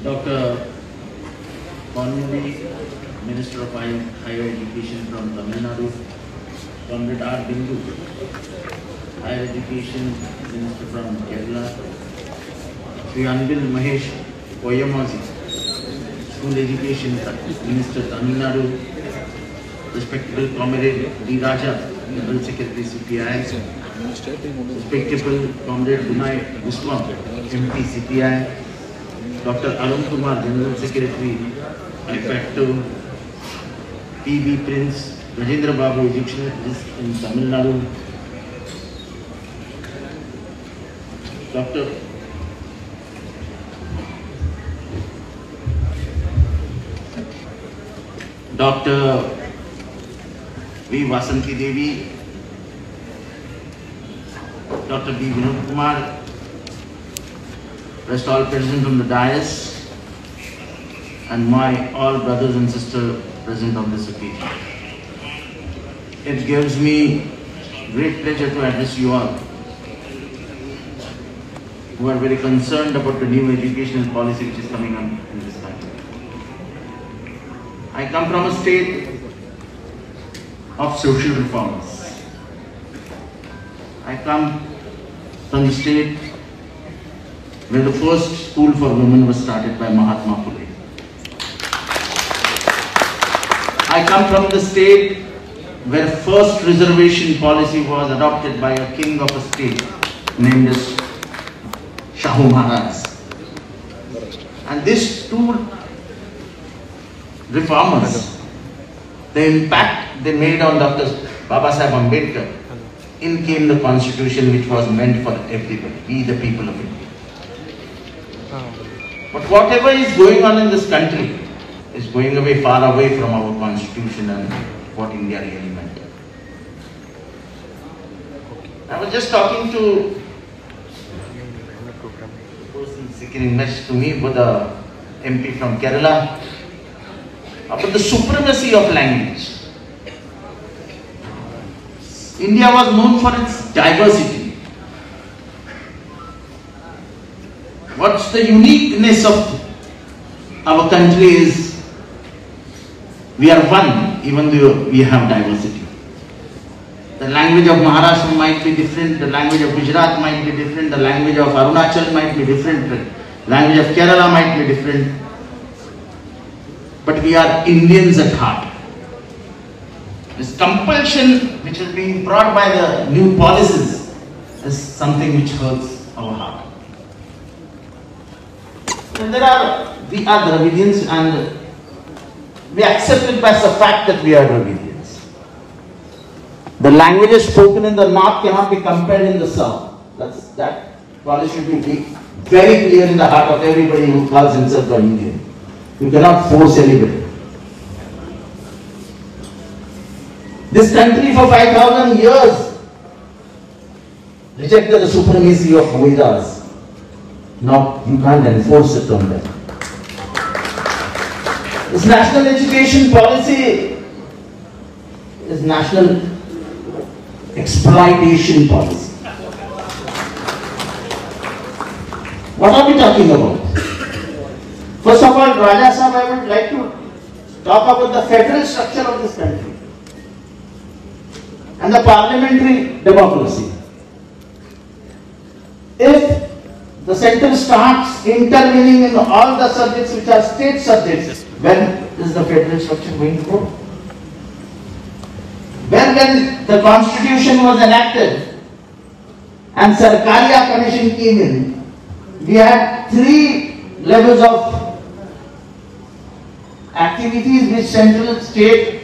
Dr. Honorary Minister of Higher Education from Tamil Nadu, Comrade R. Bindu, Higher Education Minister from Kerala, Sri Anbil Mahesh Koyamazi, School Education Minister Tamil Nadu, respectable Comrade D. Raja, General Secretary CPI, respectable Comrade Bunai Guswam, MP CPI, Dr. Arun Kumar, General Secretary, Facto, P.B. Prince, Jitendra Babu, Egyptiologist in Tamil Nadu, Dr. V. Vasanti Devi, Dr. B. Vinod Kumar, rest all present on the dais, and my all brothers and sisters present on this occasion. It gives me great pleasure to address you all who are very concerned about the new educational policy which is coming on in this country. I come from a state of social reformers. I come from the state where the first school for women was started by Mahatma Phule. I come from the state where first reservation policy was adopted by a king of a state named as Shahu Maharaj. And these two reformers, the impact they made on Dr. Babasaheb Ambedkar, in came the constitution which was meant for everybody, we the people of India. But whatever is going on in this country is going away, far away from our constitution and what India really meant. I was just talking to the person sitting next to me, with the MP from Kerala, about the supremacy of language. India was known for its diversity. What's the uniqueness of our country is we are one, even though we have diversity. The language of Maharashtra might be different, the language of Gujarat might be different, the language of Arunachal might be different, the language of Kerala might be different. But we are Indians at heart. This compulsion which is being brought by the new policies is something which hurts our heart. And we are Dravidians, and we accept it as a fact that we are Dravidians. The languages spoken in the north cannot be compared in the south. That policy should be very clear in the heart of everybody who calls himself an Indian. You cannot force anybody. This country for 5,000 years rejected the supremacy of Vedas. Now you can't enforce it on them. This national education policy is national exploitation policy. What are we talking about? First of all, Raja Sahab, I would like to talk about the federal structure of this country and the parliamentary democracy. If the center starts intervening in all the subjects which are state subjects, when is the federal structure going to go? When the constitution was enacted and Sarkaria Commission came in, we had 3 levels of activities which central state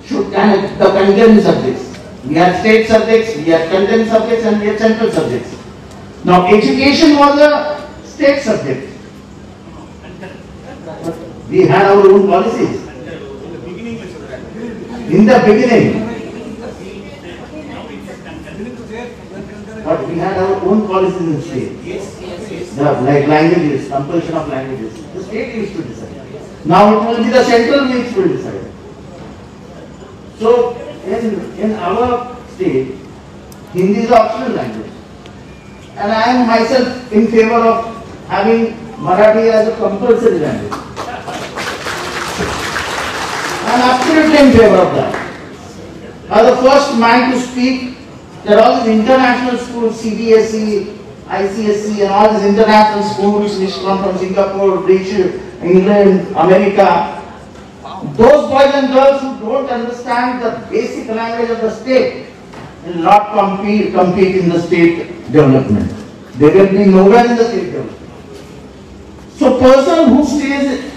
should condemn subjects. We had state subjects, we had condemned subjects, and we had central subjects. Now education was a state subject. We had our own policies. In the beginning. But we had our own policies in the state. Like languages, compulsion of languages. The state used to decide. Now it will be the central which will decide. So in our state, Hindi is an optional language. And I am myself in favor of having Marathi as a compulsory language. I am absolutely in favor of that. I was the first man to speak. There are all these international schools, CBSE, ICSE, and all these international schools which come from Singapore, British, England, America. Those boys and girls who don't understand the basic language of the state will not compete in the state development. They will be nowhere in the state development. So person who stays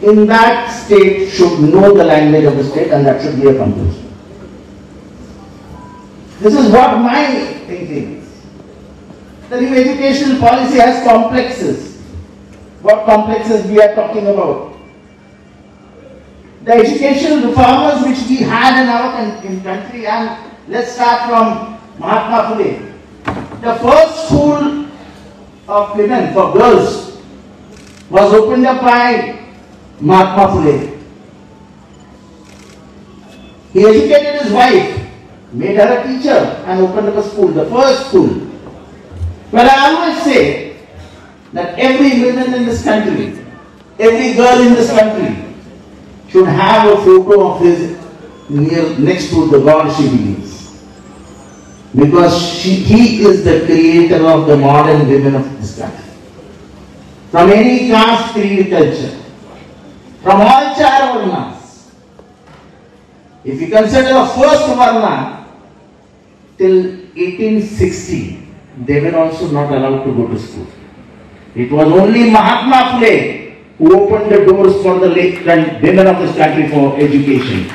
in that state should know the language of the state, and that should be a compulsion. This is what my thinking is. The new educational policy has complexes. What complexes we are talking about? The educational reformers which we had in our country, and let's start from Mahatma Phule. The first school of women for girls was opened up by Mahatma Phule. He educated his wife, made her a teacher, and opened up a school, the first school. But I always say that every woman in this country, every girl in this country should have a photo of his next to the God she believes. Because he is the creator of the modern women of this country. From any caste, creed, culture, from all char varnas. If you consider the first varna, till 1860, they were also not allowed to go to school. It was only Mahatma Phule who opened the doors for the women of this country for education.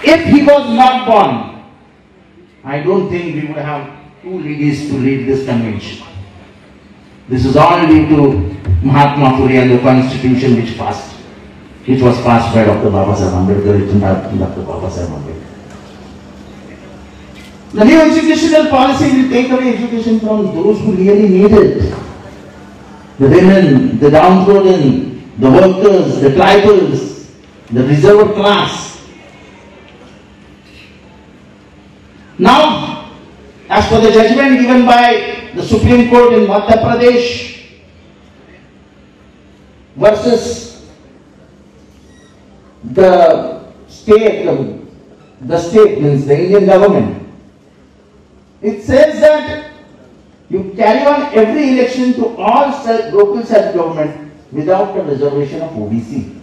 If he was not born, I don't think we would have two ladies to lead this convention. This is all due to Mahatma Phule and the constitution which was passed by Dr. Babasaheb Ambedkar, written by Dr. Babasaheb Ambedkar. The new educational policy will take away education from those who really need it. The women, the downtrodden, the workers, the tribals, the reserved class. Now, as per the judgment given by the Supreme Court in Madhya Pradesh versus the state means the Indian government, it says that you carry on every election to all local self-government without a reservation of OBC.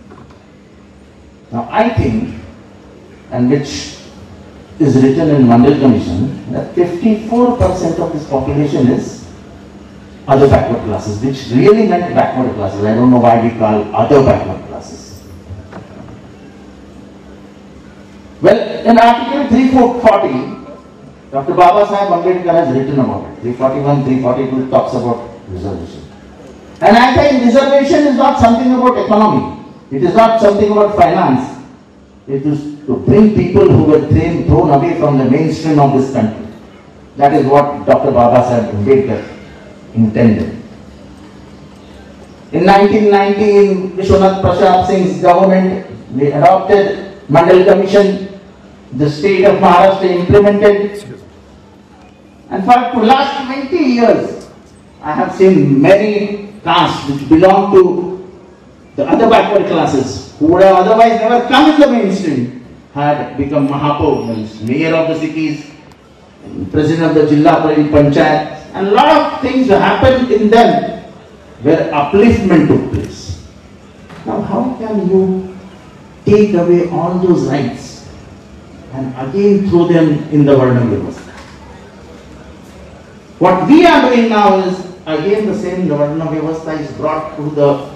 Now I think, and which is written in Mandal Commission, that 54% of this population is other backward classes, which really meant backward classes. I don't know why we call other backward classes. Well, in Article 340, Dr. Babasaheb Ambedkar has written about it. 341, 342 talks about reservation. And I think reservation is not something about economy. It is not something about finance. It is to bring people who were thrown away from the mainstream of this country. That is what Dr. Babasaheb Ambedkar intended. In 1990, in Vishwanath Prasad Singh's government, they adopted Mandal Commission. The state of Maharashtra implemented. And for the last 20 years, I have seen many castes which belong to the other backward classes who would have otherwise never come in the mainstream had become Mahapaur, mayor of the cities, president of the Jilla Panchayat, and a lot of things happened in them where upliftment took place. Now how can you take away all those rights and again throw them in the Varna Vyavastha? What we are doing now is, again the same Varna Vyavastha is brought to the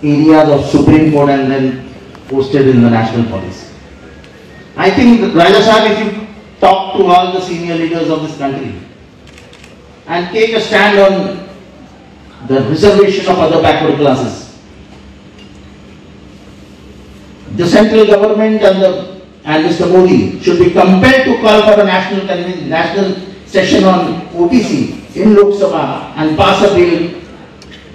areas of Supreme Court and then posted in the national policy. I think, Raja Sahib, if you talk to all the senior leaders of this country and take a stand on the reservation of other backward classes, the central government and Mr. Modi should be compelled to call for a national session on OBC in Lok Sabha and pass a bill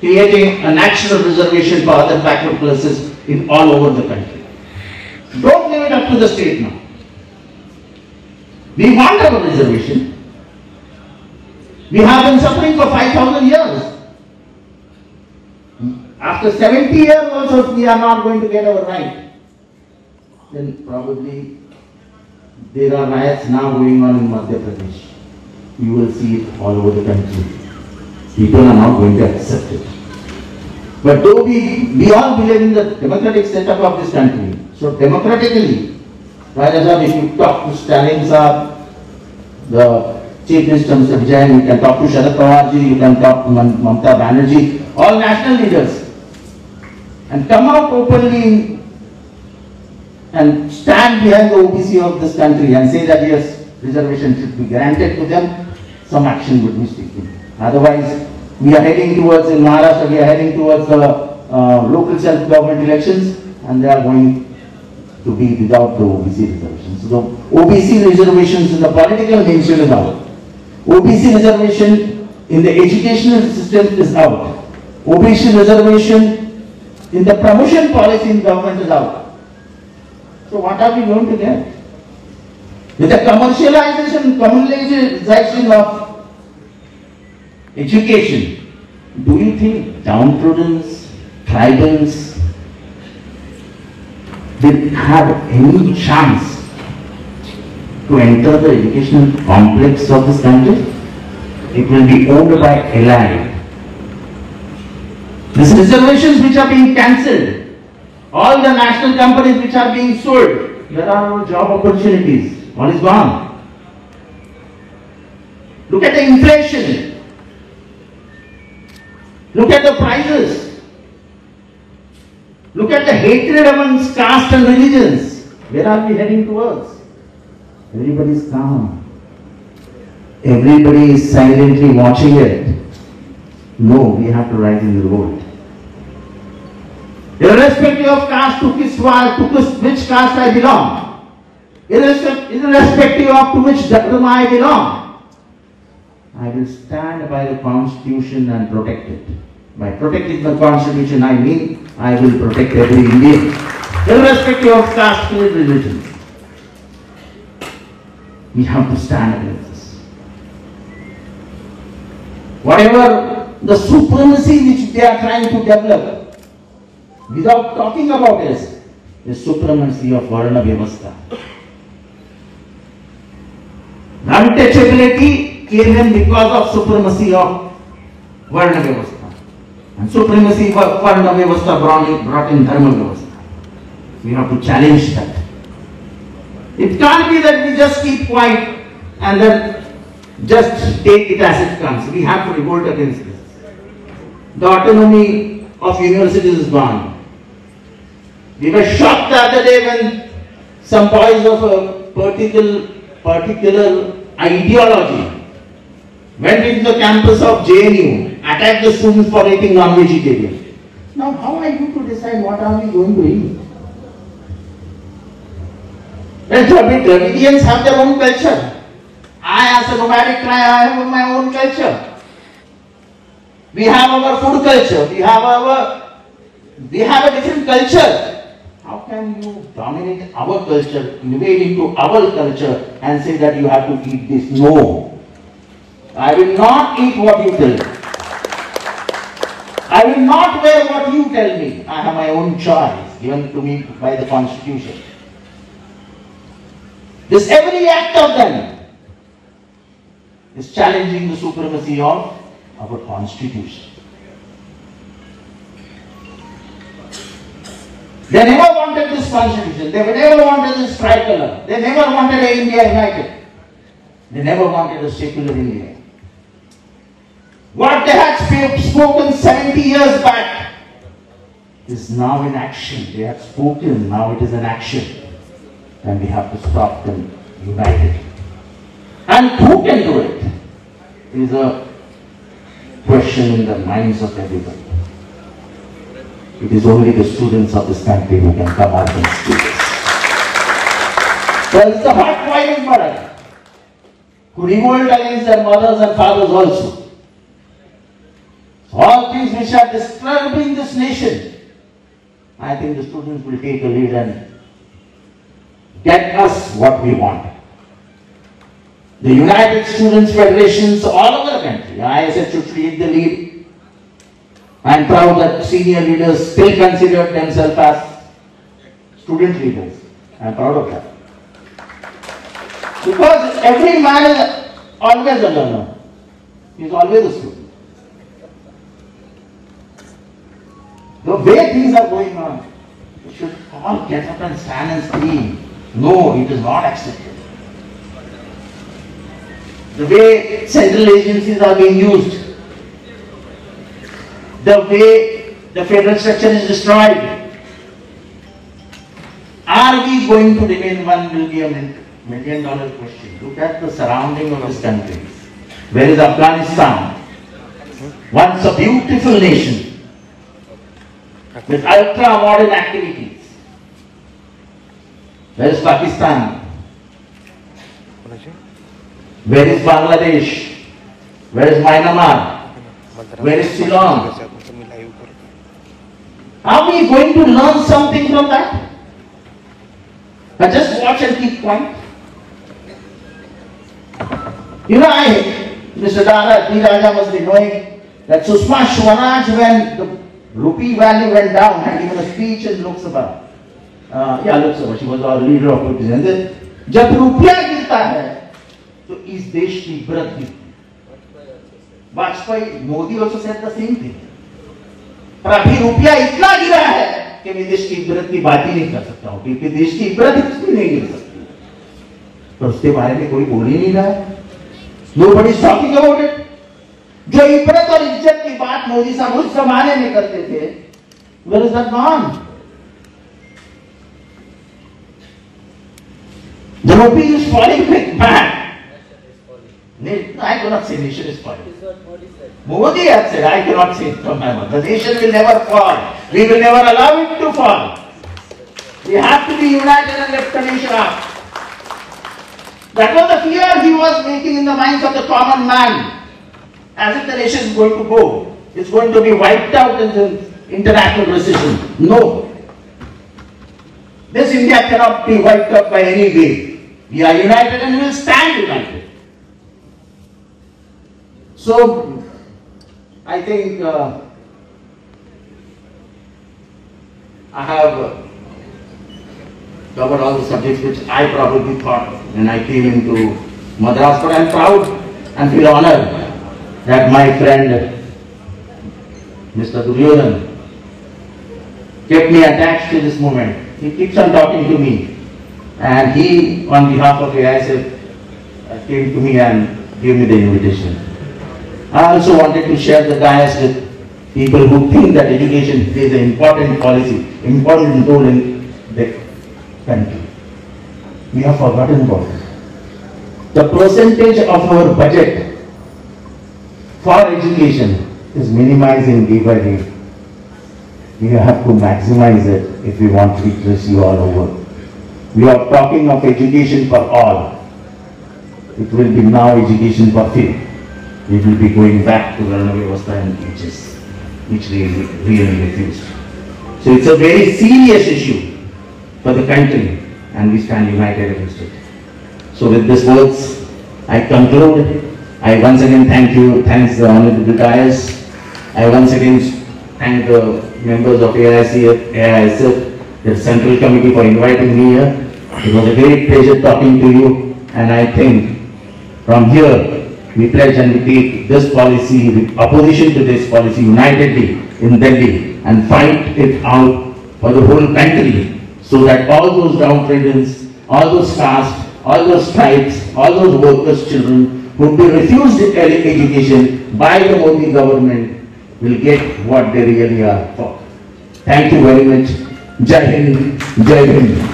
creating a national reservation for other backward classes in all over the country. Don't leave it up to the state now. We want our reservation. We have been suffering for 5,000 years. after 70 years also if we are not going to get our right, then probably there are riots now going on in Madhya Pradesh. You will see it all over the country. People are not going to accept it. But though we all believe in the democratic setup of this country, so democratically, if you talk to Stalin sir, the Chief Minister Mr. Vijayan, you can talk to Sharad Pawar ji, you can talk to Mamata Banerjee, all national leaders, and come out openly and stand behind the OBC of this country and say that yes, reservation should be granted to them, some action would be taken. Otherwise, we are heading towards, in Maharashtra, we are heading towards the local self-government elections, and they are going to be without the OBC reservations. So the OBC reservations in the political mainstream is out. OBC reservation in the educational system is out. OBC reservation in the promotion policy in government is out. So what are we going to get? With the communalization of education, do you think downtrodden tribals will have any chance to enter the educational complex of this country? It will be owned by allied. These reservations which are being cancelled, all the national companies which are being sold, there are no job opportunities. All is gone. Look at the inflation. Look at the prices. Look at the hatred amongst caste and religions. Where are we heading towards? Everybody is calm. Everybody is silently watching it. No, we have to rise in the revolt. Irrespective of caste, to which caste I belong, irrespective of to which dharma I belong, I will stand by the Constitution and protect it. By protecting the Constitution, I mean I will protect every Indian, irrespective of caste or religion. We have to stand against this. Whatever the supremacy which they are trying to develop, without talking about this, the supremacy of Varna Vyavastha. Untouchability came in because of supremacy of Varna Vyavastha. And supremacy of Varna Vyavastha brought in Dharma Vyavastha. We have to challenge that. It can't be that we just keep quiet and then just take it as it comes. We have to revolt against this. The autonomy of universities is gone. We were shocked the other day when some boys of a particular ideology went into the campus of JNU, attacked the students for eating non-vegetarian. Now, how are you to decide what are we going to eat? Well, Dravidians have their own culture. I, as a nomadic tribe, I have my own culture. We have our food culture. We have a different culture. How can you dominate our culture, invade into our culture and say that you have to eat this? No. I will not eat what you tell me. I will not wear what you tell me. I have my own choice given to me by the Constitution. This every act of them is challenging the supremacy of our Constitution. They never wanted this Constitution. They never wanted this tricolor. They never wanted an India united. They never wanted a secular India. What they had spoken 70 years back is now in action. They have spoken, now it is in action. And we have to stop them united. And who can do it? Is a question in the minds of everybody. It is only the students of this country who can come out and speak this. There is the hot wild mother who revolt against their mothers and fathers also. So all things which are disturbing this nation, I think the students will take a lead and get us what we want. The United Students Federations all over the country, ISF should take the lead. I am proud that senior leaders still consider themselves as student leaders. I am proud of that. Because every man is always a learner. He is always a student. The way things are going on, we should all get up and stand and scream. No, it is not accepted. The way central agencies are being used, the way the federal structure is destroyed, are we going to remain one will be a $1 million question. Look at the surrounding of this country. Where is Afghanistan? Once a beautiful nation with ultra modern activities. Where is Pakistan? Where is Bangladesh? Where is Myanmar? Where is Ceylon? Are we going to learn something from that? Or just watch and keep quiet? You know, Mr. Raja must be knowing that Sushma Swaraj, when the rupee value went down, had given a speech in Lok Sabha. Lok Sabha, she was our leader of opposition. जब रुपया गिरता है तो इस देश की इज्जत गिरती है. Vajpayee, Modi also said the same thing. पर अभी रुपया इतना गिरा है कि मैं देश की इज्जत की बात ही नहीं कर सकता हूँ, क्योंकि देश की इज्जत इतनी नहीं गिर सकती. पर उसके बारे में कोई बोल ही नहीं रहा है. Nobody is talking about it. जो इज्जत और इज्जत की बात मोदी साहब उस जमाने में करते थे, where is that gone? The rupee is falling like mad. I cannot say nation is falling. Modi has said, I cannot say it from my mouth. The nation will never fall. We will never allow it to fall. We have to be united and lift the nation up. That was the fear he was making in the minds of the common man. As if the nation is going to go. It's going to be wiped out in the international recession. No. This India cannot be wiped out by any way. We are united and we will stand united. So, I think I have covered all the subjects which I probably thought when I came into Madras, but I am proud and feel honored that my friend Mr. Duryodhan kept me attached to this movement. He keeps on talking to me, and he, on behalf of AISF, came to me and gave me the invitation. I also wanted to share the dais with people who think that education plays an important policy, important role in the country. We have forgotten about it. The percentage of our budget for education is minimizing day by day. We have to maximize it if we want literacy all over. We are talking of education for all. It will be now education for few. We will be going back to Varna Vyavastha and teachers, which we really refused. So it's a very serious issue for the country, and we stand united against it. So with these words, I conclude. I once again thanks the Honorable Taas. I once again thank the members of AISF, the Central Committee, for inviting me here. It was a great pleasure talking to you, and I think from here we pledge and we take this policy, with opposition to this policy, unitedly in Delhi and fight it out for the whole country, so that all those downtrodden, all those castes, all those tribes, all those workers' children who be refused education by the Modi government will get what they really are for. Thank you very much. Jai Hind, Jai Hind.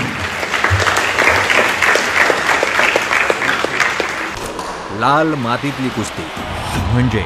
लाल मातीतली कुस्ती म्हणजे